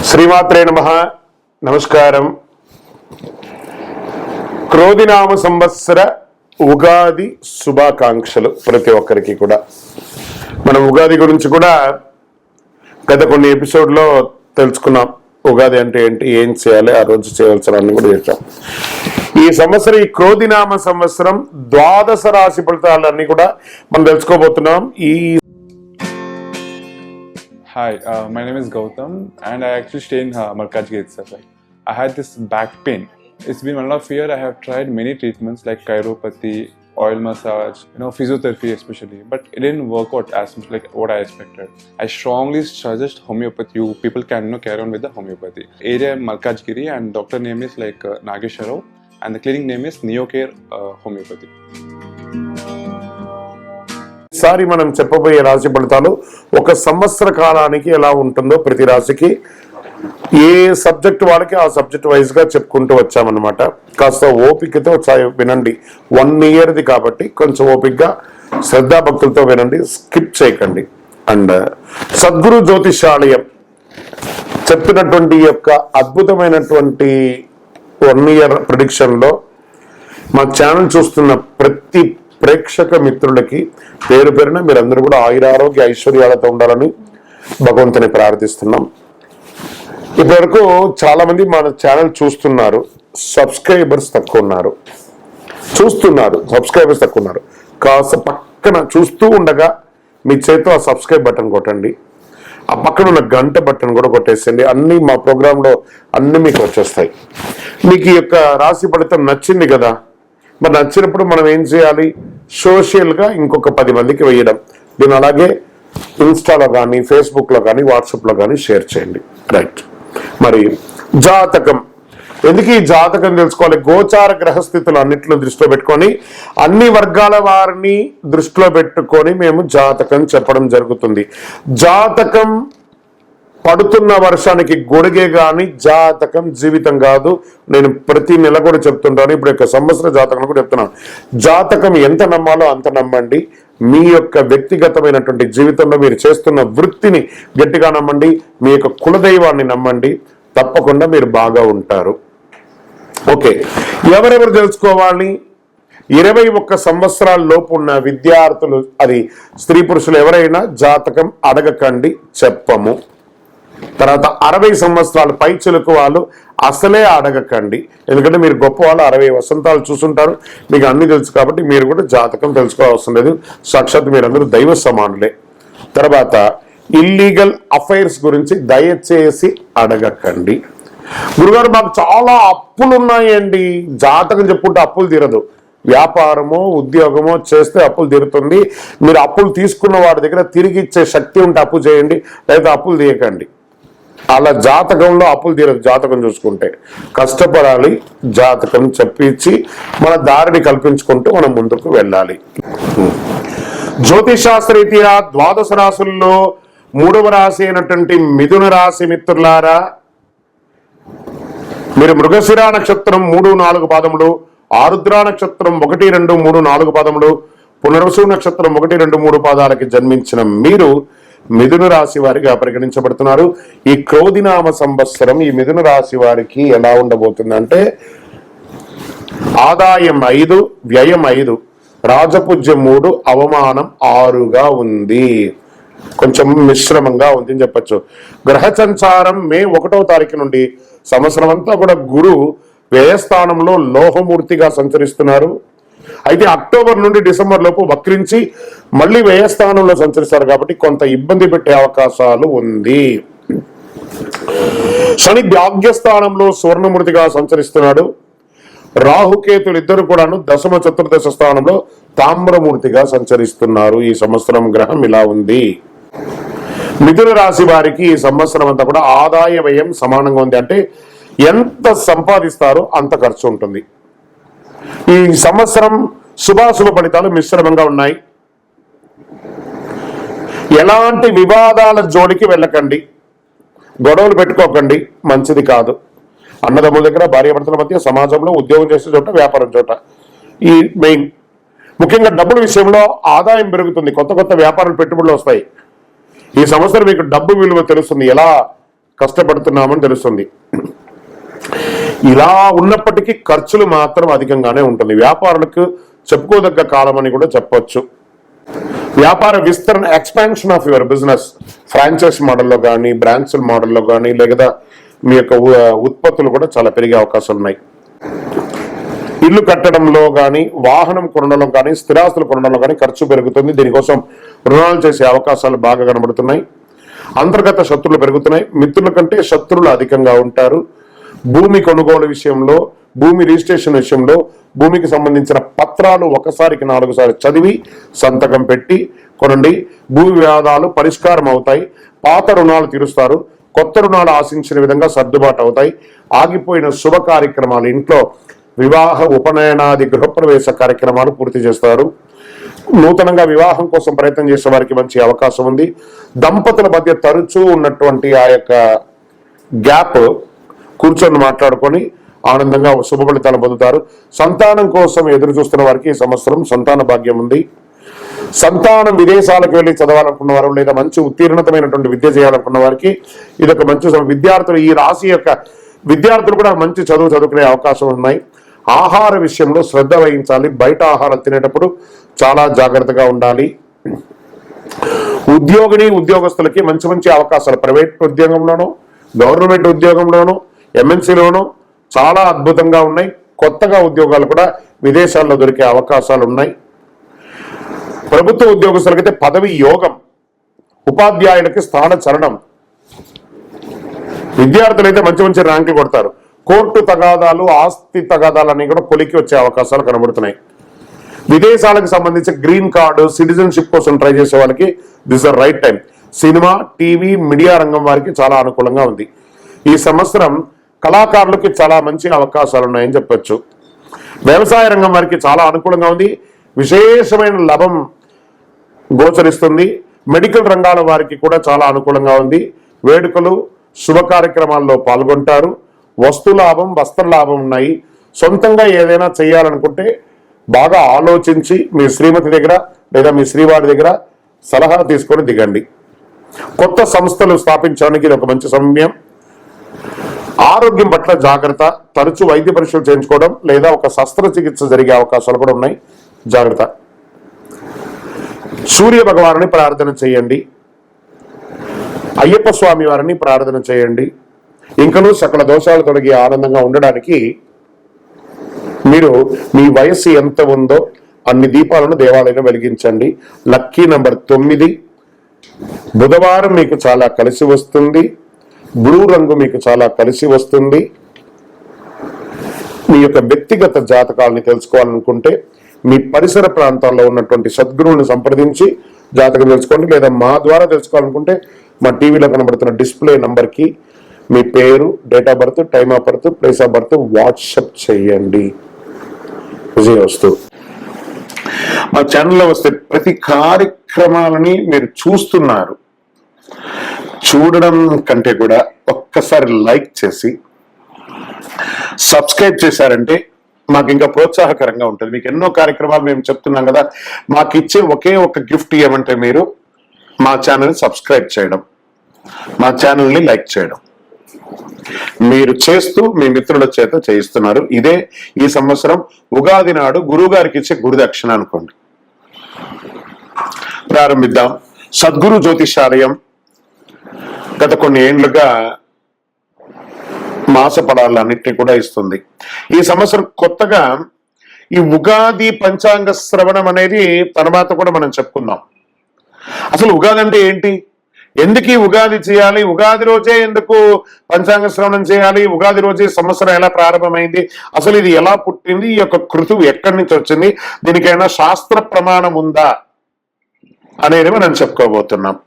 శ్రీమాత్రే నమః. నమస్కారం. క్రోధినామ సంవత్సర ఉగాది శుభాకాంక్షలు ప్రతి ఒక్కరికి కూడా. మనం ఉగాది గురించి కూడా గత కొన్ని ఎపిసోడ్లో తెలుసుకున్నాం. ఉగాది అంటే ఏంటి, ఏం చేయాలి, ఆ రోజు చేయవలసిన అన్ని కూడా చేసాం. ఈ సంవత్సరం, ఈ క్రోధినామ సంవత్సరం ద్వాదశ రాశి ఫలితాలన్నీ కూడా మనం తెలుసుకోబోతున్నాం. Hi, my name is Gautam and I actually stay in Malkajgiri itself. I had this back pain. It's been 1.5 years. I have tried many treatments like chiropathy, oil massage, physiotherapy especially, but it didn't work out as much like what I expected. I strongly suggest homeopathy. You people can carry on with the homeopathy. Area Malkajgiri and doctor name is like Nageshwarao and the clinic name is Neocare Homeopathy. ఈసారి మనం చెప్పబోయే రాశి ఫలితాలు ఒక సంవత్సర కాలానికి ఎలా ఉంటుందో ప్రతి రాశికి ఏ సబ్జెక్ట్ వాళ్ళకి ఆ సబ్జెక్ట్ వైజ్ గా చెప్పుకుంటూ వచ్చామన్నమాట. కాస్త ఓపికతో వినండి. 1 ఇయర్ది కాబట్టి కొంచెం ఓపికగా శ్రద్ధాభక్తులతో వినండి, స్కిప్ చేయకండి. అండ్ సద్గురు జ్యోతిషాలయం చెప్పినటువంటి యొక్క అద్భుతమైనటువంటి 1 ఇయర్ ప్రిడిక్షన్ లో మా ఛానల్ చూస్తున్న ప్రతి ప్రేక్షక మిత్రులకి పేరు పేరున మీరందరూ కూడా ఆయురారోగ్య ఐశ్వర్యాలతో ఉండాలని భగవంతుని ప్రార్థిస్తున్నాం. ఇప్పటివరకు చాలా మంది మన ఛానల్ చూస్తున్నారు, సబ్స్క్రైబర్స్ తక్కువ ఉన్నారు. సబ్స్క్రైబర్స్ తక్కువ ఉన్నారు. కాస్త పక్కన చూస్తూ ఉండగా మీ చేతితో ఆ సబ్స్క్రైబ్ బటన్ కొట్టండి. ఆ పక్కన ఉన్న గంట బటన్ కూడా కొట్టేసండి. అన్ని మా ప్రోగ్రాంలో అన్ని మీకు వచ్చేస్తాయి. మీకు ఈ యొక్క రాశి ఫలితం నచ్చింది కదా, మరి నచ్చినప్పుడు మనం ఏం చేయాలి, సోషల్గా ఇంకొక 10 మందికి వేయడం. దీన్ని అలాగే ఇన్స్టాలో కానీ, ఫేస్బుక్లో కానీ, వాట్సాప్లో కానీ షేర్ చేయండి. రైట్. మరి జాతకం ఎందుకు ఈ జాతకం తెలుసుకోవాలి? గోచార గ్రహస్థితులు అన్నింటిలో దృష్టిలో పెట్టుకొని అన్ని వర్గాల వారిని దృష్టిలో పెట్టుకొని మేము జాతకం చెప్పడం జరుగుతుంది. జాతకం పడుతున్న వర్షానికి గొడుగే గాని జాతకం జీవితం కాదు. నేను ప్రతి నెల కూడా చెప్తుంటాను, ఇప్పుడు యొక్క సంవత్సర జాతకం కూడా చెప్తున్నాను. జాతకం ఎంత నమ్మాలో అంత నమ్మండి. మీ యొక్క వ్యక్తిగతమైనటువంటి జీవితంలో మీరు చేస్తున్న వృత్తిని గట్టిగా నమ్మండి. మీ యొక్క కులదైవాన్ని నమ్మండి. తప్పకుండా మీరు బాగా ఉంటారు. ఓకే, ఎవరెవరు తెలుసుకోవాలి? 21 సంవత్సరాల లోపు ఉన్న విద్యార్థులు, అది స్త్రీ పురుషులు ఎవరైనా జాతకం అడగకండి, చెప్పము. తర్వాత 60 సంవత్సరాల పైచిలకు వాళ్ళు అసలే అడగకండి. ఎందుకంటే మీరు గొప్ప వాళ్ళు, 60 వసంతాలు చూసుంటారు, మీకు అన్ని తెలుసు కాబట్టి మీరు కూడా జాతకం తెలుసుకోవాల్సిన లేదు. సాక్షాత్ మీరందరూ దైవ సమానులే. తర్వాత ఇల్లీగల్ అఫైర్స్ గురించి దయచేసి అడగకండి. గురుగారు మాకు చాలా అప్పులు ఉన్నాయండి. జాతకం చెప్పుకుంటే అప్పులు తీరదు. వ్యాపారమో ఉద్యోగమో చేస్తే అప్పులు తీరుతుంది. మీరు అప్పులు తీసుకున్న వాడి దగ్గర తిరిగి ఇచ్చే శక్తి ఉంటే అప్పు చేయండి, లేదా అప్పులు తీయకండి. అలా జాతకంలో అప్పులు తీరదు. జాతకం చూసుకుంటే కష్టపడాలి. జాతకం చెప్పించి మన దారిని కల్పించుకుంటూ మనం ముందుకు వెళ్ళాలి. జ్యోతిషాస్త్రరీత్యా ద్వాదశ రాశుల్లో 3వ రాశి అయినటువంటి మిథున రాశి మిత్రులారా, మీరు మృగశిర నక్షత్రం 3, 4 పాదములు, ఆరుద్ర నక్షత్రం 1, 2, 3, 4 పాదములు, పునర్వసు నక్షత్రం 1, 2, 3 పాదాలకి జన్మించిన మీరు మిథున రాశి వారిగా పరిగణించబడుతున్నారు. ఈ క్రోధినామ సంవత్సరం ఈ మిథున రాశి వారికి ఎలా ఉండబోతుందంటే, ఆదాయం 5, వ్యయం 5, రాజపూజ్యం 3, అవమానం 6గా ఉంది. కొంచెం మిశ్రమంగా ఉంది అని చెప్పచ్చు. గ్రహ సంచారం మే 1వ తారీఖు నుండి సంవత్సరం అంతా కూడా గురువు వ్యయస్థానంలో లోహమూర్తిగా సంచరిస్తున్నారు. అయితే అక్టోబర్ నుండి డిసెంబర్ లోపు వక్రించి మళ్ళీ వ్యయస్థానంలో సంచరిస్తారు కాబట్టి కొంత ఇబ్బంది పెట్టే అవకాశాలు ఉంది. శని భాగ్యస్థానంలో సువర్ణమూర్తిగా సంచరిస్తున్నాడు. రాహుకేతులు ఇద్దరు కూడాను దశమ చతుర్దశ స్థానంలో తామ్రమూర్తిగా సంచరిస్తున్నారు. ఈ సంవత్సరం గ్రహం ఇలా ఉంది. మిథున రాశి వారికి ఈ సంవత్సరం అంతా కూడా ఆదాయ వ్యయం సమానంగా ఉంది. అంటే ఎంత సంపాదిస్తారో అంత ఖర్చు ఉంటుంది. ఈ సంవత్సరం శుభాశుభ ఫలితాలు మిశ్రమంగా ఉన్నాయి. ఎలాంటి వివాదాల జోలికి వెళ్ళకండి, గొడవలు పెట్టుకోకండి, మంచిది కాదు. అన్నదమ్ముల దగ్గర, భార్యాభర్తల మధ్య, సమాజంలో, ఉద్యోగం చేసే చోట, వ్యాపారం చోట, ఈ మెయిన్ ముఖ్యంగా డబ్బుల విషయంలో ఆదాయం పెరుగుతుంది. కొత్త కొత్త వ్యాపారాలు, పెట్టుబడులు వస్తాయి. ఈ సంవత్సరం మీకు డబ్బు విలువ తెలుస్తుంది. ఎలా కష్టపడుతున్నామని తెలుస్తుంది. ఇలా ఉన్నప్పటికీ ఖర్చులు మాత్రం అధికంగానే ఉంటుంది. వ్యాపారులకు చెప్పుకోదగ్గ కాలం అని కూడా చెప్పొచ్చు. వ్యాపార విస్తరణ, expansion of your business, franchise మోడల్లో కానీ, బ్రాంచ్ మోడల్లో కానీ, లేదా మీ యొక్క ఉత్పత్తులు కూడా చాలా పెరిగే అవకాశాలు ఉన్నాయి. ఇల్లు కట్టడంలో కానీ, వాహనం కొనడంలో కానీ, స్థిరాస్తులు కొనడంలో కానీ ఖర్చు పెరుగుతుంది. దీనికోసం రుణాలు చేసే అవకాశాలు బాగా కనబడుతున్నాయి. అంతర్గత శత్రువులు పెరుగుతున్నాయి. మిత్రుల కంటే శత్రువులు అధికంగా ఉంటారు. భూమి కొనుగోలు విషయంలో, భూమి రిజిస్ట్రేషన్ విషయంలో, భూమికి సంబంధించిన పత్రాలు ఒకసారికి 4 సార్లు చదివి సంతకం పెట్టి కొనండి. భూ వివాదాలు పరిష్కారం అవుతాయి. పాత రుణాలు తీరుస్తారు. కొత్త రుణాలు ఆశించిన విధంగా సర్దుబాటు అవుతాయి. ఆగిపోయిన శుభ కార్యక్రమాలు, ఇంట్లో వివాహ, ఉపనయనాది, గృహప్రవేశ కార్యక్రమాలు పూర్తి చేస్తారు. నూతనంగా వివాహం కోసం ప్రయత్నం చేసే వారికి మంచి అవకాశం ఉంది. దంపతుల మధ్య తరచూ ఉన్నటువంటి ఆ యొక్క గ్యాప్ కూర్చొని మాట్లాడుకొని ఆనందంగా శుభ ఫలితాలు పొందుతారు. సంతానం కోసం ఎదురు చూస్తున్న వారికి ఈ సంవత్సరం సంతాన భాగ్యం ఉంది. సంతానం విదేశాలకు వెళ్ళి చదవాలనుకున్న వారు, లేదా మంచి ఉత్తీర్ణతమైనటువంటి విద్య చేయాలనుకున్న వారికి ఇదొక మంచి విద్యార్థులు, ఈ రాశి యొక్క విద్యార్థులు కూడా మంచి చదువుకునే అవకాశం ఉన్నాయి. ఆహార విషయంలో శ్రద్ధ వహించాలి. బయట ఆహారం తినేటప్పుడు చాలా జాగ్రత్తగా ఉండాలి. ఉద్యోగస్తులకి మంచి అవకాశాలు ప్రైవేట్ ఉద్యోగంలోనూ, గవర్నమెంట్ ఉద్యోగంలోనూ, ఎంఎన్సీలోనూ చాలా అద్భుతంగా ఉన్నాయి. కొత్తగా ఉద్యోగాలు కూడా విదేశాల్లో దొరికే అవకాశాలు ఉన్నాయి. ప్రభుత్వ ఉద్యోగస్తులకైతే పదవి యోగం, ఉపాధ్యాయులకి స్థాన చలనం, విద్యార్థులైతే మంచి ర్యాంకులు కొడతారు. కోర్టు తగాదాలు, ఆస్తి తగాదాలు అన్ని కూడా కొలికి వచ్చే అవకాశాలు కనబడుతున్నాయి. విదేశాలకు సంబంధించి గ్రీన్ కార్డు, సిటిజన్షిప్ కోసం ట్రై చేసే వాళ్ళకి this is the right time. Cinema, TV, media రంగం వారికి చాలా అనుకూలంగా ఉంది. ఈ సంవత్సరం కళాకారులకి చాలా మంచి అవకాశాలు ఉన్నాయని చెప్పొచ్చు. వ్యవసాయ రంగం వారికి చాలా అనుకూలంగా ఉంది. విశేషమైన లాభం గోచరిస్తుంది. మెడికల్ రంగాల వారికి కూడా చాలా అనుకూలంగా ఉంది. వేడుకలు, శుభ కార్యక్రమాల్లో పాల్గొంటారు. వస్తు లాభం, వస్త్ర లాభం ఉన్నాయి. సొంతంగా ఏదైనా చేయాలనుకుంటే బాగా ఆలోచించి మీ శ్రీమతి దగ్గర లేదా మీ శ్రీవారి దగ్గర సలహా తీసుకొని దిగండి. కొత్త సంస్థలు స్థాపించడానికి ఇది ఒక మంచి సమయం. ఆరోగ్యం పట్ల జాగ్రత్త. తరచూ వైద్య పరీక్షలు చేయించుకోవడం లేదా ఒక శస్త్రచికిత్స జరిగే అవకాశాలు కూడా ఉన్నాయి. జాగ్రత్త. సూర్య భగవానుని ప్రార్థన చేయండి. అయ్యప్ప స్వామి వారిని ప్రార్థన చేయండి. ఇంకనూ సకల దోషాలు తొలగి ఆనందంగా ఉండడానికి మీరు మీ వయస్సు ఎంత ఉందో అన్ని దీపాలను దేవాలయంలో వెలిగించండి. Lucky number 9. బుధవారం మీకు చాలా కలిసి వస్తుంది. బ్లూ రంగు మీకు చాలా కలిసి వస్తుంది. మీ యొక్క వ్యక్తిగత జాతకాలని తెలుసుకోవాలనుకుంటే మీ పరిసర ప్రాంతాల్లో ఉన్నటువంటి సద్గురువుని సంప్రదించి జాతకం తెలుసుకోండి. లేదా మా ద్వారా తెలుసుకోవాలనుకుంటే మా టీవీలో కనబడుతున్న డిస్ప్లే నంబర్కి మీ పేరు, date of birth, time of birth, place of birth WhatsApp చేయండి. విజయవస్తు. మా ఛానల్లో వస్తే ప్రతి కార్యక్రమాలని మీరు చూస్తున్నారు. చూడడం కంటే కూడా ఒక్కసారి లైక్ చేసి సబ్స్క్రైబ్ చేశారంటే మాకు ఇంకా ప్రోత్సాహకరంగా ఉంటుంది. మీకు ఎన్నో కార్యక్రమాలు మేము చెప్తున్నాం కదా, మాకు ఇచ్చే ఒకే ఒక గిఫ్ట్ ఏమంటే మీరు మా ఛానల్ని సబ్స్క్రైబ్ చేయడం, మా ఛానల్ని లైక్ చేయడం. మీరు చేస్తూ మీ మిత్రుల చేత చేయిస్తున్నారు. ఇదే ఈ సంవత్సరం ఉగాది నాడు గురువు గారికి ఇచ్చే గురుదక్షిణ అనుకోండి. ప్రారంభిద్దాం. సద్గురు జ్యోతిషాలయం గత కొన్ని ఏండ్లుగా మాస ఫలాలన్నింటినీ కూడా ఇస్తుంది. ఈ సంవత్సరం కొత్తగా ఈ ఉగాది పంచాంగ శ్రవణం అనేది తర్వాత కూడా మనం చెప్పుకుందాం. అసలు ఉగాది అంటే ఏంటి, ఎందుకు ఈ ఉగాది చేయాలి, ఉగాది రోజే ఎందుకు పంచాంగ శ్రవణం చేయాలి, ఉగాది రోజే సంవత్సరం ఎలా ప్రారంభమైంది, అసలు ఇది ఎలా పుట్టింది, ఈ యొక్క కృతువు ఎక్కడి నుంచి వచ్చింది, దీనికైనా శాస్త్ర ప్రమాణం ఉందా అనేది మనం చెప్పుకోబోతున్నాం.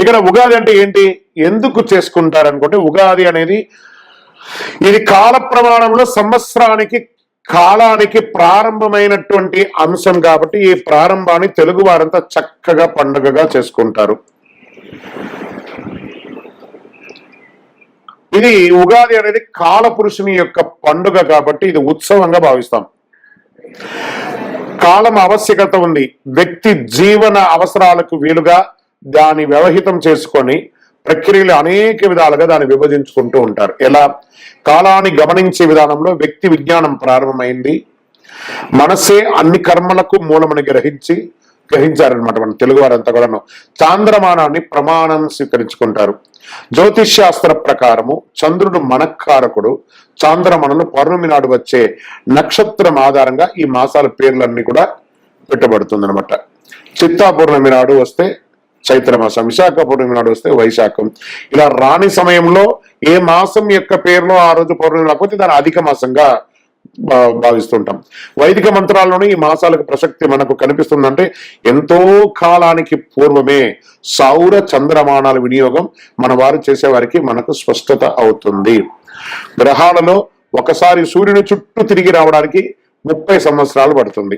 ఇక్కడ ఉగాది అంటే ఏంటి, ఎందుకు చేసుకుంటారనుకుంటే ఉగాది అనేది ఇది కాల ప్రమాణంలో సంవత్సరానికి కాలానికి ప్రారంభమైనటువంటి అంశం కాబట్టి ఈ ప్రారంభాన్ని తెలుగు వారంతా చక్కగా పండుగగా చేసుకుంటారు. ఇది ఉగాది అనేది కాల పురుషుని యొక్క పండుగ కాబట్టి ఇది ఉత్సవంగా భావిస్తాం. కాలం ఆవశ్యకత ఉంది. వ్యక్తి జీవన అవసరాలకు వీలుగా దాన్ని వ్యవహితం చేసుకొని ప్రక్రియలు అనేక విధాలుగా దాన్ని విభజించుకుంటూ ఉంటారు. ఎలా? కాలాన్ని గమనించే విధానంలో వ్యక్తి విజ్ఞానం ప్రారంభమైంది. మనసే అన్ని కర్మలకు మూలమని గ్రహించారనమాట మన తెలుగు వారంతా కూడాను. చాంద్రమానాన్ని ప్రమాణం స్వీకరించుకుంటారు. జ్యోతిష్ శాస్త్ర ప్రకారము చంద్రుడు మనఃకారకుడు. చాంద్రమానను పౌర్ణమి నాడు వచ్చే నక్షత్రం ఆధారంగా ఈ మాసాల పేర్లన్నీ కూడా పెట్టబడుతుంది అనమాట. చిత్తా పౌర్ణమి నాడు వస్తే చైత్రమాసం, విశాఖ పౌర్ణమి నాడు వస్తే వైశాఖం. ఇలా రాని సమయంలో ఏ మాసం యొక్క పేరులో ఆ రోజు పౌర్ణమి రాకపోతే దాన్ని అధిక మాసంగా భావిస్తుంటాం. వైదిక మంత్రాల్లోనే ఈ మాసాలకు ప్రసక్తి మనకు కనిపిస్తుందంటే ఎంతో కాలానికి పూర్వమే సౌర చంద్రమానాల వినియోగం మన వారు చేసేవారికి మనకు స్పష్టత అవుతుంది. గ్రహాలలో ఒకసారి సూర్యుని చుట్టూ తిరిగి రావడానికి 30 సంవత్సరాలు పడుతుంది.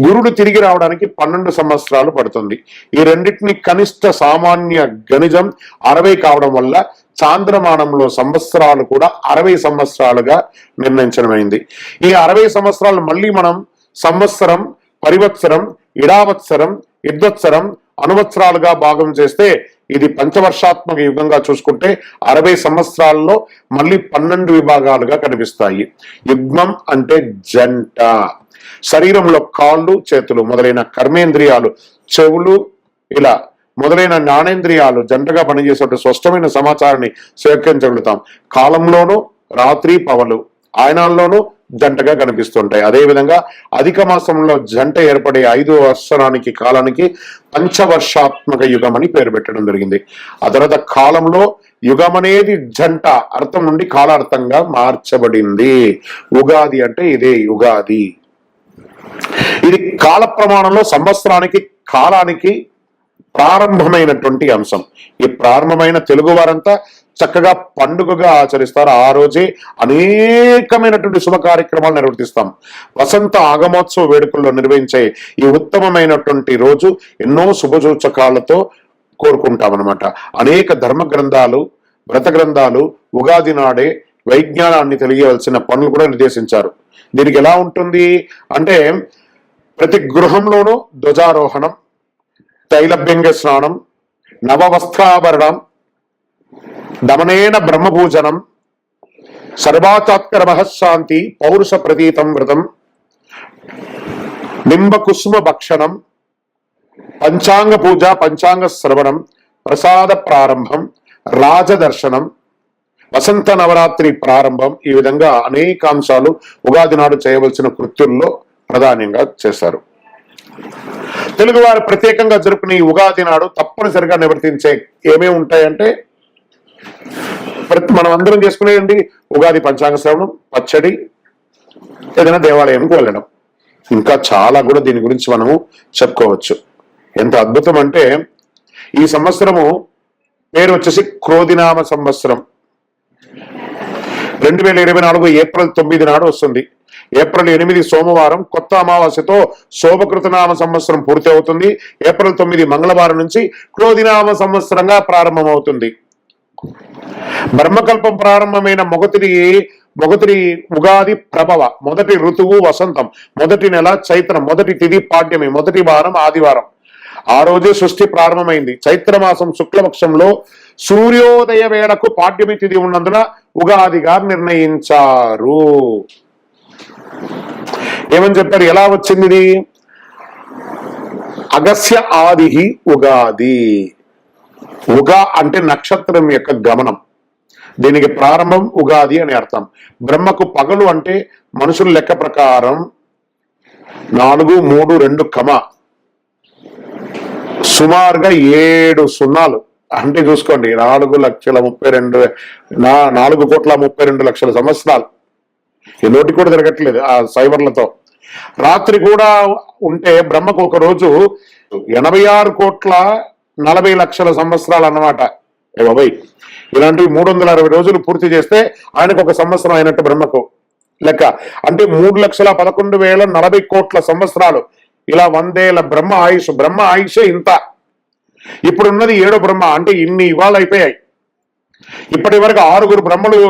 గురుడు తిరిగి రావడానికి 12 సంవత్సరాలు పడుతుంది. ఈ రెండింటిని కనిష్ట సామాన్య గణిజం 60 కావడం వల్ల చాంద్రమానంలో సంవత్సరాలు కూడా 60 సంవత్సరాలుగా నిర్ణయించడమైంది. ఈ 60 సంవత్సరాలు మళ్ళీ మనం సంవత్సరం, పరివత్సరం, ఇడావత్సరం, యుద్ధత్సరం, అనువత్సరాలుగా భాగం చేస్తే ఇది పంచవర్షాత్మక యుగంగా చూసుకుంటే 60 సంవత్సరాల్లో మళ్ళీ 12 విభాగాలుగా కనిపిస్తాయి. యుగ్మం అంటే జంట. శరీరంలో కాళ్ళు, చేతులు మొదలైన కర్మేంద్రియాలు, చెవులు ఇలా మొదలైన జ్ఞానేంద్రియాలు జంటగా పనిచేసే స్పష్టమైన సమాచారాన్ని స్వీకరించగలుగుతాం. కాలంలోనూ రాత్రి పవలు ఆయనాల్లోనూ జంటగా కనిపిస్తుంటాయి. అదేవిధంగా అధిక మాసంలో జంట ఏర్పడే 5వ సంవత్సరానికి కాలానికి పంచవర్షాత్మక యుగం అని పేరు పెట్టడం జరిగింది. ఆ తర్వాత కాలంలో యుగం అనేది జంట అర్థం నుండి కాలార్థంగా మార్చబడింది. ఉగాది అంటే ఇదే యుగాది. ఇది కాల ప్రమాణంలో సంవత్సరానికి కాలానికి ప్రారంభమైనటువంటి అంశం. ఈ ప్రారంభమైన తెలుగు వారంతా చక్కగా పండుగగా ఆచరిస్తారు. ఆ రోజే అనేకమైనటువంటి శుభ కార్యక్రమాలు నిర్వర్తిస్తాం. వసంత ఆగమోత్సవ వేడుకల్లో నిర్వహించే ఈ ఉత్తమమైనటువంటి రోజు ఎన్నో శుభసూచకాలతో కోరుకుంటాం అనమాట. అనేక ధర్మ గ్రంథాలు, వ్రత గ్రంథాలు ఉగాది నాడే వైజ్ఞానాన్ని తెలియవలసిన పనులు కూడా నిర్దేశించారు. దీనికి ఎలా ఉంటుంది అంటే ప్రతి గృహంలోనూ ధ్వజారోహణం, తైలభ్యంగ స్నానం, నవవస్త్రాభరణం, దమనేన బ్రహ్మపూజనం, సర్వాచాత్కర మహశాంతి, పౌరుష ప్రతీతం వ్రతం, నింబకుసుమ భక్షణం, పంచాంగ పూజ, పంచాంగ శ్రవణం, ప్రసాద ప్రారంభం, రాజదర్శనం, వసంత నవరాత్రి ప్రారంభం. ఈ విధంగా అనేక అంశాలు ఉగాది నాడు చేయవలసిన కృత్యుల్లో ప్రధానంగా చేశారు. తెలుగువారు ప్రత్యేకంగా జరుపుకునే ఈ ఉగాది నాడు తప్పనిసరిగా నివర్తించే ఏమేమి ఉంటాయంటే మనం అందరం చేసుకునేది ఉగాది పంచాంగ శ్రవణం, పచ్చడి, ఏదైనా దేవాలయంకి వెళ్ళడం. ఇంకా చాలా కూడా దీని గురించి మనము చెప్పుకోవచ్చు. ఎంత అద్భుతం అంటే ఈ సంవత్సరము పేరు వచ్చేసి క్రోధినామ సంవత్సరం. 2024 ఏప్రిల్ 9 నాడు వస్తుంది. ఏప్రిల్ 8 సోమవారం కొత్త అమావాస్యతో శోభకృతనామ సంవత్సరం పూర్తి అవుతుంది. ఏప్రిల్ 9 మంగళవారం నుంచి క్రోధినామ సంవత్సరంగా ప్రారంభమవుతుంది. బ్రహ్మకల్పం ప్రారంభమైన మొగతిరి ఉగాది ప్రభవ. మొదటి ఋతువు వసంతం, మొదటి నెల చైత్రం, మొదటి తిథి పాడ్యమి, మొదటి వారం ఆదివారం. ఆ రోజే సృష్టి ప్రారంభమైంది. చైత్రమాసం శుక్లపక్షంలో సూర్యోదయ వేళకు పాడ్యమి తిథి ఉన్నందున ఉగాదిగా నిర్ణయించారు. ఏమని చెప్పారు? ఎలా వచ్చింది ఇది? అగస్య ఆది ఉగాది. ఉగా అంటే నక్షత్రం యొక్క గమనం. దీనికి ప్రారంభం ఉగాది అని అర్థం. బ్రహ్మకు పగలు అంటే మనుషుల లెక్క ప్రకారం 4, 3, 2 కమ సుమారుగా 7 సున్నాలు అంటే చూసుకోండి 4,32,4,32,00,000 సంవత్సరాలు. ఈ నోటి కూడా తిరగట్లేదు ఆ సైబర్లతో. రాత్రి కూడా ఉంటే బ్రహ్మకు ఒక రోజు 86,40,00,000 సంవత్సరాలు అన్నమాట. ఏ బాబాయ్, ఇలాంటివి 360 రోజులు పూర్తి చేస్తే ఆయనకు ఒక సంవత్సరం అయినట్టు బ్రహ్మకు లెక్క. అంటే 3,11,40,00,000 సంవత్సరాలు. ఇలా 100 ఏళ్ల బ్రహ్మ ఆయుష్ ఇంత. ఇప్పుడున్నది 7వ బ్రహ్మ. అంటే ఇన్ని ఇవాళ అయిపోయాయి. ఇప్పటి వరకు 6 బ్రహ్మలు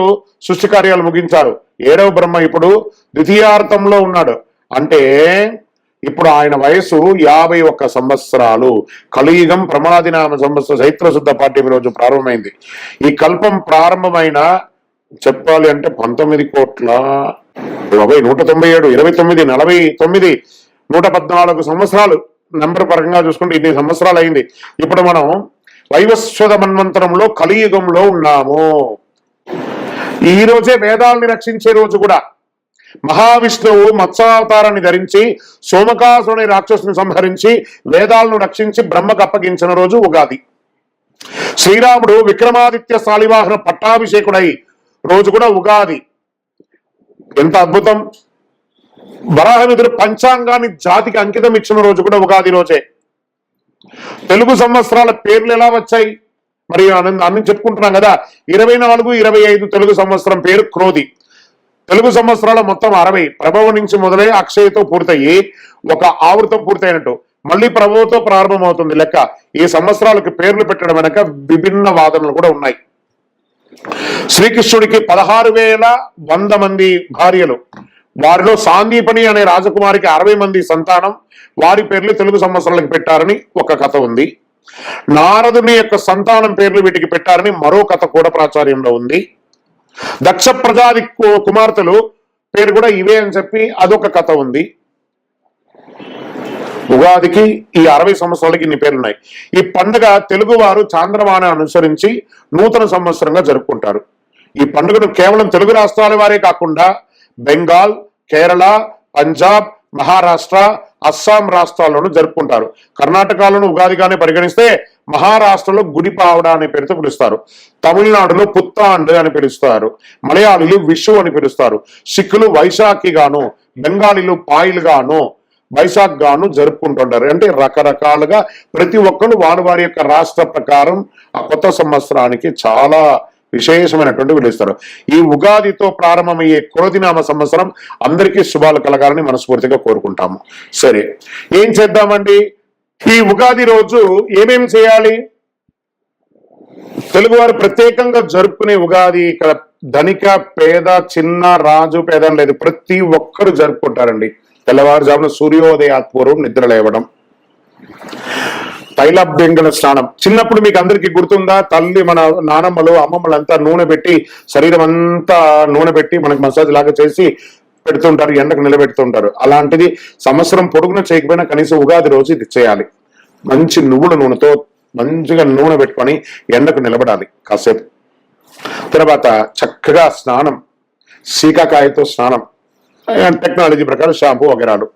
సృష్టి కార్యాలు ముగించారు. 7వ బ్రహ్మ ఇప్పుడు ద్వితీయార్థంలో ఉన్నాడు. అంటే ఇప్పుడు ఆయన వయసు 51 సంవత్సరాలు. కలియుగం ప్రమాదినామ సంవత్సరం చైత్ర శుద్ధ పాఠ్యం రోజు ప్రారంభమైంది. ఈ కల్పం ప్రారంభమైన చెప్పాలి అంటే 19 కోట్ల 197 29 49 114 సంవత్సరాలు నంబర్ పరంగా చూసుకుంటే ఇన్ని సంవత్సరాలు అయింది. ఇప్పుడు మనం వైవస్వత మన్వంతరంలో కలియుగంలో ఉన్నాము. ఈ రోజే వేదాలని రక్షించే రోజు కూడా. మహావిష్ణువు మత్స్యావతారాన్ని ధరించి సోమకాసుని రాక్షసుని సంహరించి వేదాలను రక్షించి బ్రహ్మకు అప్పగించిన రోజు ఉగాది. శ్రీరాముడు విక్రమాదిత్య శాలివాహన పట్టాభిషేకుడై రోజు కూడా ఉగాది. ఎంత అద్భుతం! వరాహమిదుడు పంచాంగాన్ని జాతికి అంకితం ఇచ్చిన రోజు కూడా ఉగాది రోజే. తెలుగు సంవత్సరాల పేర్లు ఎలా వచ్చాయి మరి అన్ని చెప్పుకుంటున్నాం కదా. 24, 25 తెలుగు సంవత్సరం పేరు క్రోధి. తెలుగు సంవత్సరాల మొత్తం 60 ప్రభవ నుంచి మొదలై అక్షయతో పూర్తయి ఒక ఆవృతం పూర్తయినట్టు మళ్ళీ ప్రభవతో ప్రారంభమవుతుంది లెక్క. ఈ సంవత్సరాలకు పేర్లు పెట్టడం వెనక విభిన్న వాదనలు కూడా ఉన్నాయి. శ్రీకృష్ణుడికి 16,100 మంది భార్యలు, వారిలో సాందీపని అనే రాజకుమారికి 60 మంది సంతానం. వారి పేర్లు తెలుగు సంవత్సరాలకు పెట్టారని ఒక కథ ఉంది. నారదుని యొక్క సంతానం పేర్లు వీటికి పెట్టారని మరో కథ కూడా ప్రాచుర్యంలో ఉంది. దక్ష ప్రజాది కుమార్తెలు పేరు కూడా ఇవే అని చెప్పి అదొక కథ ఉంది. ఉగాదికి ఈ 60 సంవత్సరాలకి ఇన్ని పేర్లున్నాయి. ఈ పండుగ తెలుగు వారు చాంద్రమాన అనుసరించి నూతన సంవత్సరంగా జరుపుకుంటారు. ఈ పండుగను కేవలం తెలుగు రాష్ట్రాల వారే కాకుండా బెంగాల్, కేరళ, పంజాబ్, మహారాష్ట్ర, అస్సాం రాష్ట్రాల్లోనూ జరుపుకుంటారు. కర్ణాటకలోను ఉగాదిగానే పరిగణిస్తే మహారాష్ట్రలో గుడి పావడ అనే పేరుతో పిలుస్తారు. తమిళనాడులో పుత్తాండ్ అని పిలుస్తారు. మలయాళీలు విషు అని పిలుస్తారు. సిక్కులు వైశాఖి గాను, బెంగాలీలు పాయిల్ గాను, వైశాఖ్ గాను జరుపుకుంటుంటారు. అంటే రకరకాలుగా ప్రతి ఒక్కరు వారి యొక్క రాష్ట్ర ప్రకారం ఆ కొత్త సంవత్సరానికి చాలా విశేషమైనటువంటి పిలుస్తారు. ఈ ఉగాదితో ప్రారంభమయ్యే క్రోధినామ సంవత్సరం అందరికీ శుభాలు కలగాలని మనస్ఫూర్తిగా కోరుకుంటాము. సరే, ఏం చేద్దామండి? ఈ ఉగాది రోజు ఏమేమి చేయాలి? తెలుగువారు ప్రత్యేకంగా జరుపుకునే ఉగాది ఇక్కడ ధనిక పేద చిన్న రాజు పేద లేదు, ప్రతి ఒక్కరు జరుపుకుంటారండి. తెల్లవారుజామున సూర్యోదయాత్పూర్వం నిద్ర లేవడం, తైలాభ్యంగన స్నానం. చిన్నప్పుడు మీకు అందరికీ గుర్తుందా? తల్లి మన నానమ్మలు అమ్మమ్మలు అంతా నూనె పెట్టి శరీరం అంతా నూనె పెట్టి మనకు మసాజ్ లాగా చేసి పెడుతుంటారు, ఎండకు నిలబెడుతుంటారు. అలాంటిది సంవత్సరం పొడుగున చేయకపోయినా కనీసం ఉగాది రోజు ఇది చేయాలి. మంచి నువ్వుల నూనెతో మంచిగా నూనె పెట్టుకొని ఎండకు నిలబడాలి కాసేపు. తర్వాత చక్కగా స్నానం, సీకాకాయతో స్నానం, టెక్నాలజీ ప్రకారం షాంపూ వగేరాలు.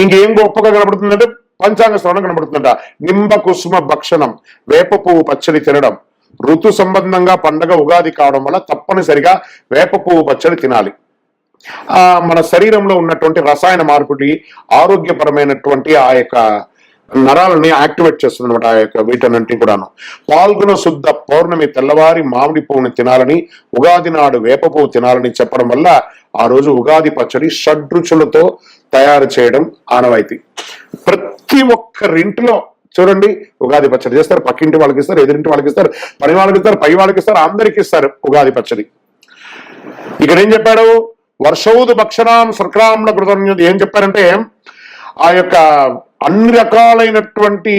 ఇంకేం గొప్పగా కనబడుతుందంటే పంచాంగ శ్రవణం కనబడుతుందట. నింబ కుసుమ భక్షణం, వేప పువ్వు పచ్చడి తినడం. ఋతు సంబంధంగా పండగ ఉగాది కావడం వల్ల తప్పనిసరిగా వేప పువ్వు పచ్చడి తినాలి. మన శరీరంలో ఉన్నటువంటి రసాయన మార్పిడి ఆరోగ్యపరమైనటువంటి ఆ యొక్క నరాలని యాక్టివేట్ చేస్తుంది అనమాట. ఆ యొక్క వీటన్నింటినీ కూడాను. పాల్గొన శుద్ధ పౌర్ణమి తెల్లవారి మామిడి పువ్వుని తినాలని, ఉగాది నాడు వేప పువ్వు తినాలని చెప్పడం వల్ల ఆ రోజు ఉగాది పచ్చడి షడ్రుచులతో తయారు చేయడం ఆనవాయితీ. ప్రతి ఒక్కరింటిలో చూడండి ఉగాది పచ్చడి చేస్తారు. పక్కింటి వాళ్ళకి ఇస్తారు, ఎదురింటి వాళ్ళకి ఇస్తారు, పని వాళ్ళకి ఇస్తారు, పై వాళ్ళకి ఇస్తారు, అందరికి ఇస్తారు ఉగాది పచ్చడి. ఇక్కడ ఏం చెప్పాడు? వర్షౌదు భక్షణాం శర్కరాంల కృతం. ఏం చెప్పారంటే ఆ యొక్క అన్ని రకాలైనటువంటి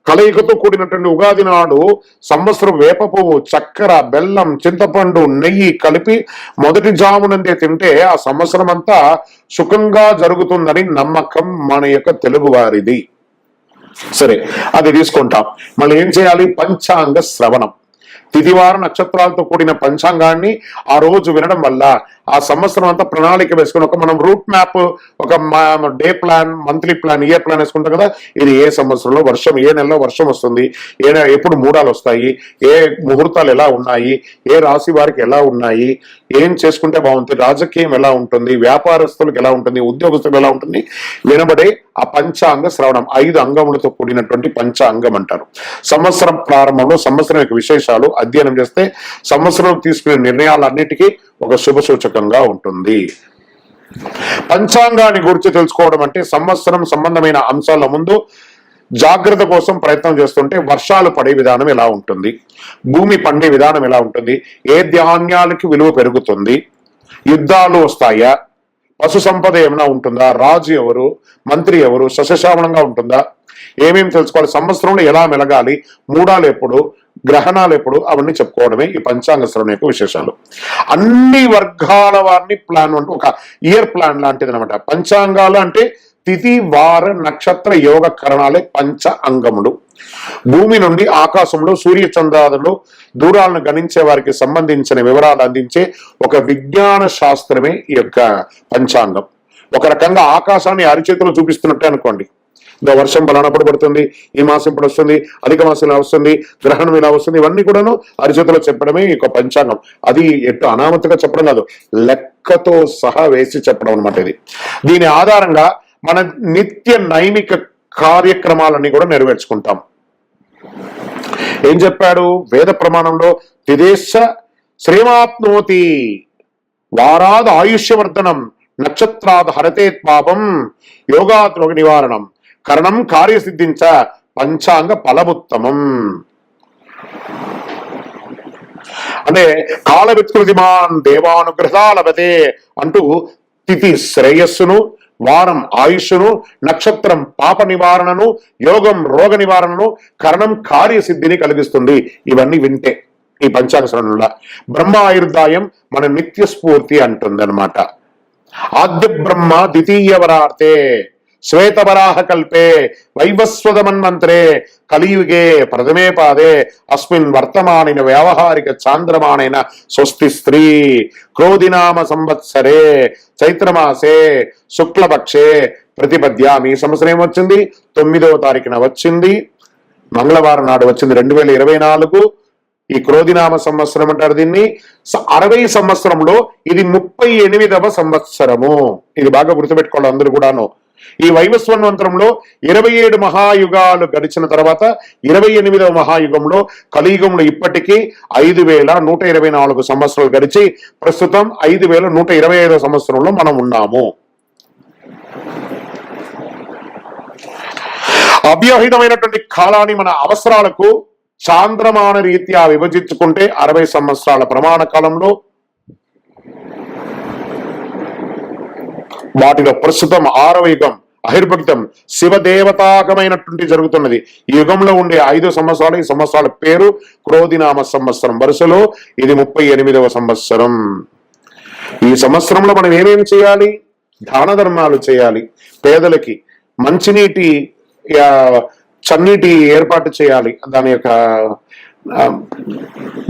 కలయికతో కూడినటువంటి ఉగాది నాడు సంవత్సరం వేప పువ్వు, చక్కెర, బెల్లం, చింతపండు, నెయ్యి కలిపి మొదటి జామునందే తింటే ఆ సంవత్సరం అంతా సుఖంగా జరుగుతుందని నమ్మకం మన యొక్క తెలుగు వారిది. సరే, అది తీసుకుంటాం. మళ్ళీ ఏం చేయాలి? పంచాంగ శ్రవణం. తిథివార నక్షత్రాలతో కూడిన పంచాంగాన్ని ఆ రోజు వినడం వల్ల ఆ సంవత్సరం అంతా ప్రణాళిక వేసుకుని మనం రూట్ మ్యాప్, ఒక day plan, monthly plan, year plan వేసుకుంటాం కదా. ఇది ఏ సంవత్సరంలో వర్షం, ఏ నెలలో వర్షం వస్తుంది, ఎప్పుడు మూడాలు వస్తాయి, ఏ ముహూర్తాలు ఎలా ఉన్నాయి, ఏ రాశి వారికి ఎలా ఉన్నాయి, ఏం చేసుకుంటే బాగుంటుంది, రాజకీయం ఎలా ఉంటుంది, వ్యాపారస్తులకు ఎలా ఉంటుంది, ఉద్యోగస్తులకు ఎలా ఉంటుంది వినబడే ఆ పంచాంగ శ్రవణం 5 అంగములతో కూడినటువంటి పంచాంగం అంటారు. సంవత్సరం ప్రారంభంలో సంవత్సరం యొక్క విశేషాలు అధ్యయనం చేస్తే సంవత్సరం తీసుకునే నిర్ణయాలన్నిటికీ ఒక శుభ సూచకంగా ఉంటుంది. పంచాంగాన్ని గురించి తెలుసుకోవడం అంటే సంవత్సరం సంబంధమైన అంశాల ముందు జాగ్రత్త కోసం ప్రయత్నం చేస్తుంటే వర్షాలు పడే విధానం ఎలా ఉంటుంది, భూమి పండే విధానం ఎలా ఉంటుంది, ఏ ధాన్యాలకి విలువ పెరుగుతుంది, యుద్ధాలు వస్తాయా, పశు సంపద ఏమైనా ఉంటుందా, రాజు ఎవరు, మంత్రి ఎవరు, సస్యశ్యామలంగా ఉంటుందా, ఏమేమి తెలుసుకోవాలి, సంవత్సరంలో ఎలా మెలగాలి, మూడాలు ఎప్పుడు, గ్రహణాలు ఎప్పుడు, అవన్నీ చెప్పుకోవడమే ఈ పంచాంగ శ్రవణం యొక్క విశేషాలు. అన్ని వర్గాల వారిని ప్లాన్ అంటే ఒక ఇయర్ ప్లాన్ లాంటిది అనమాట. పంచాంగాలు అంటే తిథి వార నక్షత్ర యోగ కరణాలే పంచ అంగములు. భూమి నుండి ఆకాశంలో సూర్య చంద్రాదులు దూరాలను గణించే వారికి సంబంధించిన వివరాలు అందించే ఒక విజ్ఞాన శాస్త్రమే ఈ యొక్క పంచాంగం. ఒక రకంగా ఆకాశాన్ని అరిచేతిలో చూపిస్తున్నట్టే అనుకోండి. వర్షం బలానప్పుడు పడుతుంది, ఈ మాసం ఇప్పుడు వస్తుంది, అధిక మాసం ఇలా వస్తుంది, గ్రహణం ఇలా వస్తుంది, ఇవన్నీ కూడాను అరిచేతిలో చెప్పడమే ఈ యొక్క పంచాంగం. అది ఎటు అనామతిగా చెప్పడం కాదు, లెక్కతో సహా వేసి చెప్పడం అనమాట. ఇది దీని ఆధారంగా మన నిత్య నైమిక కార్యక్రమాలన్నీ కూడా నెరవేర్చుకుంటాం. ఏం చెప్పాడు వేద ప్రమాణంలో? తిదేశ శ్రీమాప్నోతి వారాద్ ఆయుష్యవర్ధనం నక్షత్రాద్ హరతే పాపం యోగాత్ రోగ నివారణం కరణం కార్యసిద్ధించ పంచాంగ ఫలముత్తమం. అంటే కాల విత్కృతిమాన్ దేవానుగ్రహాలభతే అంటూ తిథి శ్రేయస్సును, వారం ఆయుష్ను, నక్షత్రం పాప నివారణను, యోగం రోగ నివారణను, కరణం కార్యసిద్ధిని కలిగిస్తుంది. ఇవన్నీ వింటే ఈ పంచాంగ శ్రవణంలో బ్రహ్మ ఆయుర్దాయం మన నిత్య స్ఫూర్తి అంటుంది అనమాట. ఆద్య బ్రహ్మ ద్వితీయ వరార్తే శ్వేతవరాహ కల్పే వైవస్వత మన్మంత్రే కలియుగే ప్రథమే పాదే అస్మిన్ వర్తమానిన వ్యావహారిక చాంద్రమానైన స్వస్తి స్త్రీ క్రోధినామ సంవత్సరే చైత్రమాసే శుక్లపక్షే ప్రతిపద్యామి. ఈ సంవత్సరం ఏమొచ్చింది? 9వ తారీఖున వచ్చింది, మంగళవారం నాడు వచ్చింది 2024. ఈ క్రోధినామ సంవత్సరం అంటారు దీన్ని. 60 సంవత్సరంలో ఇది 38వ సంవత్సరము. ఇది బాగా గుర్తుపెట్టుకోవాలి అందరూ కూడాను. ఈ వైవస్వన్వంతరంలో 27 మహాయుగాలు గడిచిన తర్వాత 28వ మహాయుగంలో కలియుగంలో ఇప్పటికీ 5124 సంవత్సరాలు గడిచి ప్రస్తుతం 5125వ సంవత్సరంలో మనం ఉన్నాము. అవ్యవహితమైనటువంటి కాలాన్ని మన అవసరాలకు చాంద్రమాన రీత్యా విభజించుకుంటే 60 సంవత్సరాల ప్రమాణ కాలంలో వాటిలో ప్రస్తుతం 6వ యుగం అహిర్భక్తం శివదేవతాకమైనటువంటి జరుగుతున్నది. ఈ యుగంలో ఉండే 5 సంవత్సరాలు, ఈ సంవత్సరాల పేరు క్రోధినామ సంవత్సరం. వరుసలో ఇది 38వ సంవత్సరం. ఈ సంవత్సరంలో మనం ఏమేమి చేయాలి? దాన ధర్మాలు చేయాలి. పేదలకి మంచినీటి చన్నీటి ఏర్పాటు చేయాలి. దాని యొక్క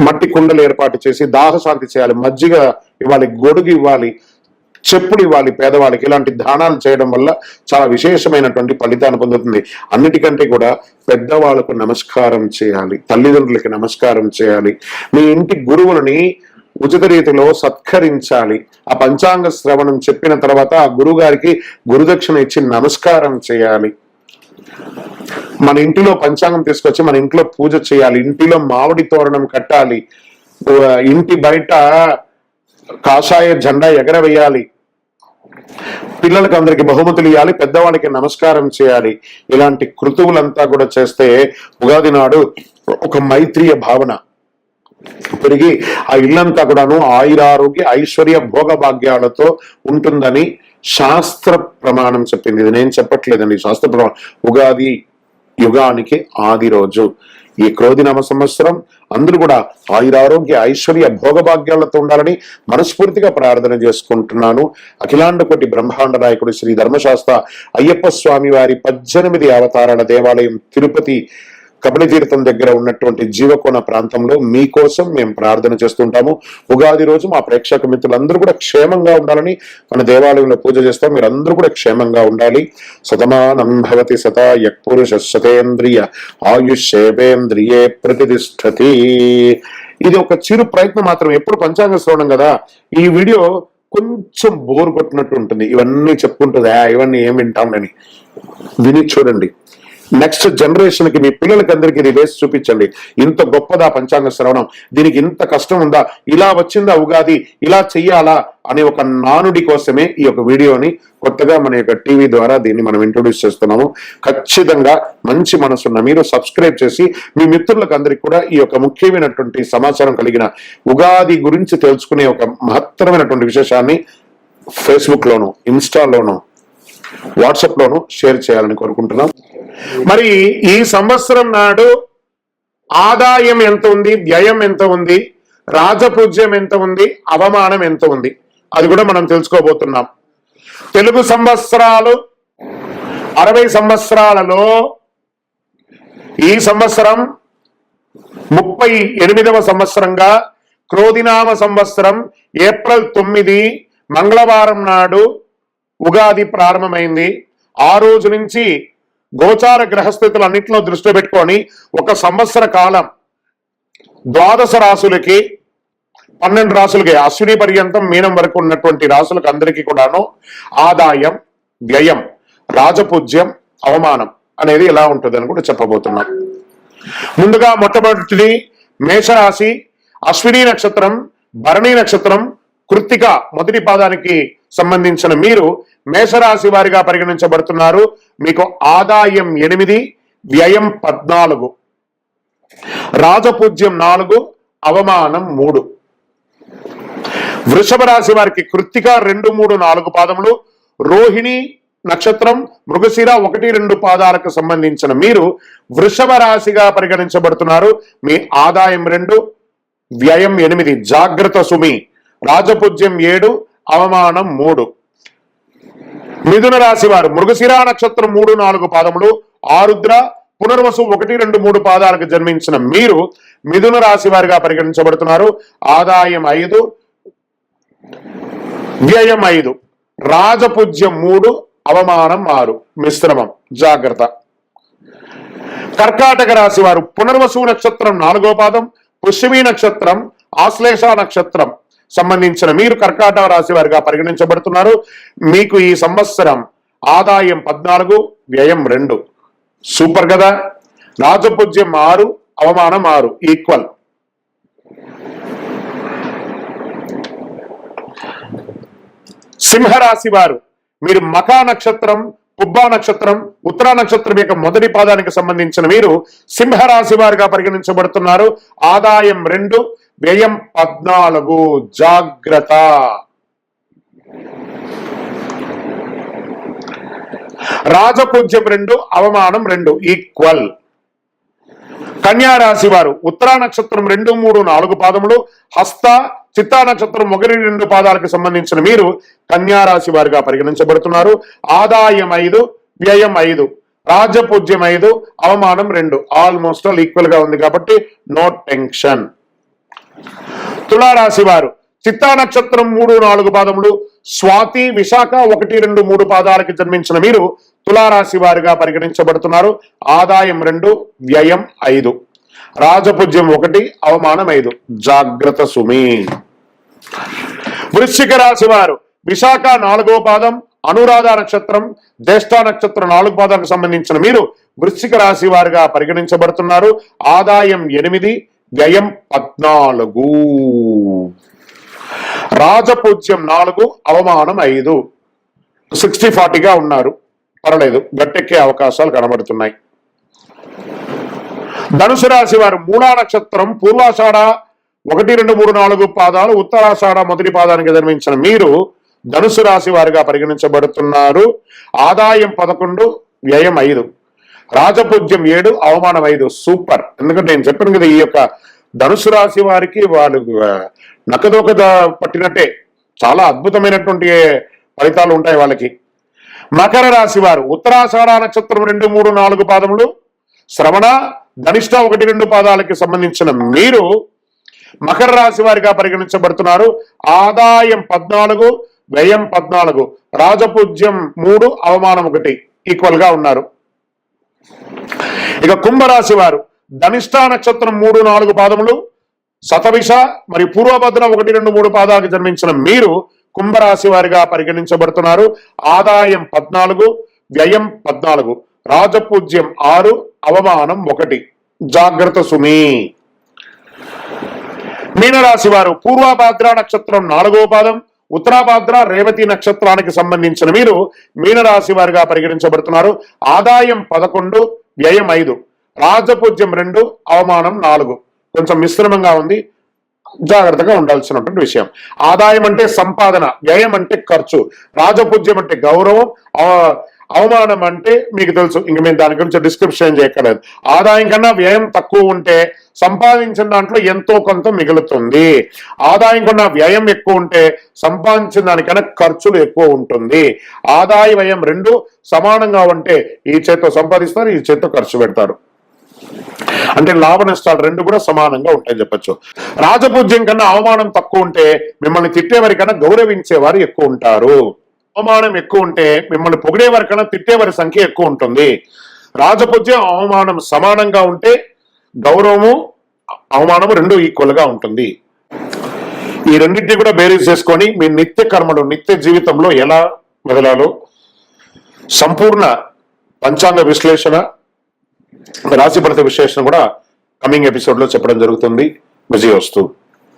మట్టి కుండలు ఏర్పాటు చేసి దాహశాంతి చేయాలి. మజ్జిగ ఇవ్వాలి, గొడుగు ఇవ్వాలి, చెప్పులు ఇవ్వాలి పేదవాళ్ళకి. ఇలాంటి దానాలు చేయడం వల్ల చాలా విశేషమైనటువంటి ఫలితాన్ని పొందుతుంది. అన్నిటికంటే కూడా పెద్దవాళ్ళకు నమస్కారం చేయాలి, తల్లిదండ్రులకి నమస్కారం చేయాలి, మీ ఇంటి గురువులని ఉచిత రీతిలో సత్కరించాలి. ఆ పంచాంగ శ్రవణం చెప్పిన తర్వాత ఆ గురువు గారికి గురుదక్షిణ ఇచ్చి నమస్కారం చేయాలి. మన ఇంటిలో పంచాంగం తీసుకొచ్చి మన ఇంట్లో పూజ చేయాలి. ఇంటిలో మామిడి తోరణం కట్టాలి. ఇంటి బయట కాషాయ జెండా ఎగరవేయాలి. పిల్లలకి అందరికి బహుమతులు ఇవ్వాలి. పెద్దవాళ్ళకి నమస్కారం చేయాలి. ఇలాంటి కృతువులంతా కూడా చేస్తే ఉగాది నాడు ఒక మైత్రీయ భావన పెరిగి ఆ ఇల్లంతా కూడాను ఆయురారోగ్య ఐశ్వర్య భోగ భాగ్యాలతో ఉంటుందని శాస్త్ర ప్రమాణం చెప్పింది. ఇది నేను చెప్పట్లేదండి, శాస్త్ర ప్రమాణం. ఉగాది యుగానికి ఆది రోజు. ఈ క్రోధినామ సంవత్సరం అందరూ కూడా ఆయురారోగ్య ఐశ్వర్య భోగభాగ్యాలతో ఉండాలని మనస్ఫూర్తిగా ప్రార్థన చేసుకుంటున్నాను. అఖిలాండ కోటి బ్రహ్మాండ నాయకుడు శ్రీ ధర్మశాస్త్ర అయ్యప్ప స్వామి వారి 18 అవతారాల దేవాలయం తిరుపతి కపిలతీర్థం దగ్గర ఉన్నటువంటి జీవకోన ప్రాంతంలో మీకోసం మేము ప్రార్థన చేస్తుంటాము. ఉగాది రోజు మా ప్రేక్షక మిత్రులందరూ కూడా క్షేమంగా ఉండాలని మన దేవాలయంలో పూజ చేస్తాం. మీరందరూ కూడా క్షేమంగా ఉండాలి. శతమానం భవతి శతాయ పురుష శతేంద్రియ ఆయుష్యేంద్రియే ప్రతిష్టతి. ఇది ఒక చిరు ప్రయత్నం మాత్రం. ఎప్పుడు పంచాంగ శ్రవణం కదా, ఈ వీడియో కొంచెం బోర్ కొట్టినట్టు ఉంటుంది. ఇవన్నీ చెప్పుకుంటుంది, ఇవన్నీ ఏం వింటామని విని చూడండి. నెక్స్ట్ జనరేషన్ కి, మీ పిల్లలకి అందరికి ఇది వేసి చూపించండి. ఇంత గొప్పదా పంచాంగ శ్రవణం, దీనికి ఇంత కష్టం ఉందా, ఇలా వచ్చిందా ఉగాది, ఇలా చెయ్యాలా అనే ఒక నానుడి కోసమే ఈ యొక్క వీడియోని కొత్తగా మన యొక్క టీవీ ద్వారా దీన్ని మనం ఇంట్రొడ్యూస్ చేస్తున్నాము. ఖచ్చితంగా మంచి మనసున్న మీరు సబ్స్క్రైబ్ చేసి మీ మిత్రులకు అందరికి కూడా ఈ యొక్క ముఖ్యమైనటువంటి సమాచారం కలిగిన ఉగాది గురించి తెలుసుకునే ఒక మహత్తరమైనటువంటి విశేషాన్ని ఫేస్బుక్లోను, ఇన్స్టాలోను, వాట్సాప్లోను షేర్ చేయాలని కోరుకుంటున్నాం. మరి ఈ సంవత్సరం నాడు ఆదాయం ఎంత ఉంది, వ్యయం ఎంత ఉంది, రాజపూజ్యం ఎంత ఉంది, అవమానం ఎంత ఉంది, అది కూడా మనం తెలుసుకోబోతున్నాం. తెలుగు సంవత్సరాలు 60 సంవత్సరాలలో ఈ సంవత్సరం 38వ సంవత్సరంగా క్రోధినామ సంవత్సరం ఏప్రిల్ 9 మంగళవారం నాడు ఉగాది ప్రారంభమైంది. ఆ రోజు నుంచి గోచార గ్రహస్థితులు అన్నింటిలో దృష్టి పెట్టుకొని ఒక సంవత్సర కాలం 12 రాసులకి 12 రాసులకి అశ్విని పర్యంతం మీనం వరకు ఉన్నటువంటి రాసులకు అందరికీ కూడాను ఆదాయం, వ్యయం, రాజపూజ్యం, అవమానం అనేది ఎలా ఉంటుంది అని కూడా చెప్పబోతున్నాం. ముందుగా మొట్టమొదటిది మేషరాశి, అశ్విని నక్షత్రం, భరణి నక్షత్రం, కృత్తిక మొదటి పాదానికి సంబంధించిన మీరు మేషరాశి వారిగా పరిగణించబడుతున్నారు. మీకు ఆదాయం 8, వ్యయం 14, రాజపూజ్యం 4, అవమానం 3. వృషభ రాశి వారికి కృత్తిక 2, 3, 4 పాదములు, రోహిణి నక్షత్రం, మృగశిర 1, 2 పాదాలకు సంబంధించిన మీరు వృషభ రాశిగా పరిగణించబడుతున్నారు. మీ ఆదాయం 2, వ్యయం 8, జాగ్రత్త సుమి, రాజపూజ్యం 7, అవమానం 3. మిథున రాశి వారు మృగశిర నక్షత్రం 3, 4 పాదములు, ఆరుద్ర, పునర్వసు 1, 2, 3 పాదాలకు జన్మించిన మీరు మిథున రాశి వారిగా పరిగణించబడుతున్నారు. ఆదాయం 5, వ్యయం 5, రాజపూజ్యం 3, అవమానం 6. మిశ్రమం, జాగ్రత్త. కర్కాటక రాశి వారు పునర్వసు నక్షత్రం 4వ పాదం, పుష్యమి నక్షత్రం, ఆశ్లేష నక్షత్రం సంబంధించిన మీరు కర్కాటక రాశి వారిగా పరిగణించబడుతున్నారు. మీకు ఈ సంవత్సరం ఆదాయం 14, వ్యయం 2. సూపర్ కదా. రాజపూజ్యం 6, అవమానం 6, ఈక్వల్. సింహరాశి వారు మీరు మఖా నక్షత్రం, పుబ్బా నక్షత్రం, ఉత్తరా నక్షత్రం యొక్క మొదటి పాదానికి సంబంధించిన మీరు సింహరాశి వారిగా పరిగణించబడుతున్నారు. ఆదాయం 2, వ్యయం 14, జాగ్రత్త. రాజపూజ్యం 2, అవమానం 2, ఈక్వల్. కన్యా రాశి వారు ఉత్తరా నక్షత్రం 2, 3, 4 పాదములు, హస్త, చిత్తా నక్షత్రం 1, 2 పాదాలకు సంబంధించిన మీరు కన్యా రాశి వారిగా పరిగణించబడుతున్నారు. ఆదాయం 5, వ్యయం 5, రాజపూజ్యం 5, అవమానం 2. ఆల్మోస్ట్ ఆల్ ఈక్వల్ గా ఉంది కాబట్టి నో టెన్షన్. తులారాశి వారు చిత్తా నక్షత్రం 3, 4 పాదములు, స్వాతి, విశాఖ 1, 2, 3 పాదాలకు జన్మించిన మీరు తులారాశి వారిగా పరిగణించబడుతున్నారు. ఆదాయం 2, వ్యయం 5, రాజపూజ్యం 1, అవమానం 5. జాగ్రత్త సుమి. వృశ్చిక రాశి వారు విశాఖ 4వ పాదం, అనురాధ నక్షత్రం, జ్యేష్ఠ నక్షత్రం 4 పాదాలకు సంబంధించిన మీరు వృశ్చిక రాశి వారిగా పరిగణించబడుతున్నారు. ఆదాయం 8, వ్యయం 14, రాజపూజ్యం 4, అవమానం 5. 60-40గా ఉన్నారు. పర్వాలేదు, గట్టెక్కే అవకాశాలు కనబడుతున్నాయి. ధనుసు రాశి వారు మూలా నక్షత్రం, పూర్వాషాఢ 1, 2, 3, 4 పాదాలు, ఉత్తరాషాఢ మొదటి పాదానికి జన్మించిన మీరు ధనుసు రాశి వారిగా పరిగణించబడుతున్నారు. ఆదాయం 11, వ్యయం 5, రాజపూజ్యం 7, అవమానం 5. సూపర్. ఎందుకంటే నేను చెప్పాను కదా, ఈ యొక్క ధనుసు రాశి వారికి వాళ్ళు నక్కదోక పట్టినట్టే చాలా అద్భుతమైనటువంటి ఫలితాలు ఉంటాయి వాళ్ళకి. మకర రాశి వారు ఉత్తరాషాఢ నక్షత్రం 2, 3, 4 పాదములు, శ్రవణ, ధనిష్ట 1, 2 పాదాలకి సంబంధించిన మీరు మకర రాశి వారిగా పరిగణించబడుతున్నారు. ఆదాయం 14, వ్యయం 14, రాజపూజ్యం 3, అవమానం 1, ఈక్వల్ గా ఉన్నారు. ఇక కుంభరాశి వారు ధనిష్ట నక్షత్రం 3, 4 పాదములు, శతభిష మరియు పూర్వభద్ర 1, 2, 3 పాదాలకు జన్మించిన మీరు కుంభరాశి వారిగా పరిగణించబడుతున్నారు. ఆదాయం 14, వ్యయం 14, రాజపూజ్యం 6, అవమానం 1. జాగ్రత్త సుమి. మీనరాశి వారు పూర్వభద్ర నక్షత్రం 4వ పాదం, ఉత్తరాభద్ర, రేవతి నక్షత్రానికి సంబంధించిన మీరు మీనరాశి వారిగా పరిగణించబడుతున్నారు. ఆదాయం 11, వ్యయం 5, రాజపూజ్యం 2, అవమానం 4. కొంచెం మిశ్రమంగా ఉంది. జాగ్రత్తగా ఉండాల్సినటువంటి విషయం. ఆదాయం అంటే సంపాదన, వ్యయం అంటే ఖర్చు, రాజపూజ్యం అంటే గౌరవం, అవమానం అంటే మీకు తెలుసు, ఇంక మేము దాని గురించి డిస్క్రిప్షన్ చేయక్కర్లేదు. ఆదాయం కన్నా వ్యయం తక్కువ ఉంటే సంపాదించిన దాంట్లో ఎంతో కొంత మిగులుతుంది. ఆదాయం కన్నా వ్యయం ఎక్కువ ఉంటే సంపాదించిన దానికన్నా ఖర్చులు ఎక్కువ ఉంటుంది. ఆదాయ వ్యయం రెండు సమానంగా ఉంటే ఈ చేత్తో సంపాదిస్తారు, ఈ చేత్తో ఖర్చు పెడతారు. అంటే లాభ నష్టాలు రెండు కూడా సమానంగా ఉంటాయని చెప్పచ్చు. రాజపూజ్యం కన్నా అవమానం తక్కువ ఉంటే మిమ్మల్ని తిట్టేవారి కన్నా గౌరవించేవారు ఎక్కువ ఉంటారు. అవమానం ఎక్కువ ఉంటే మిమ్మల్ని పొగిడేవారి కన్నా తిట్టేవారి సంఖ్య ఎక్కువ ఉంటుంది. రాజపూజ్యం అవమానం సమానంగా ఉంటే గౌరవము అవమానము రెండు ఈక్వల్ గా ఉంటుంది. ఈ రెండింటినీ కూడా బేరీజ్ చేసుకొని మీ నిత్య కర్మలు, నిత్య జీవితంలో ఎలా మెదలాలో సంపూర్ణ పంచాంగ విశ్లేషణ, రాశి ఫలిత విశ్లేషణ కూడా కమింగ్ ఎపిసోడ్ లో చెప్పడం జరుగుతుంది. విజయోస్తు.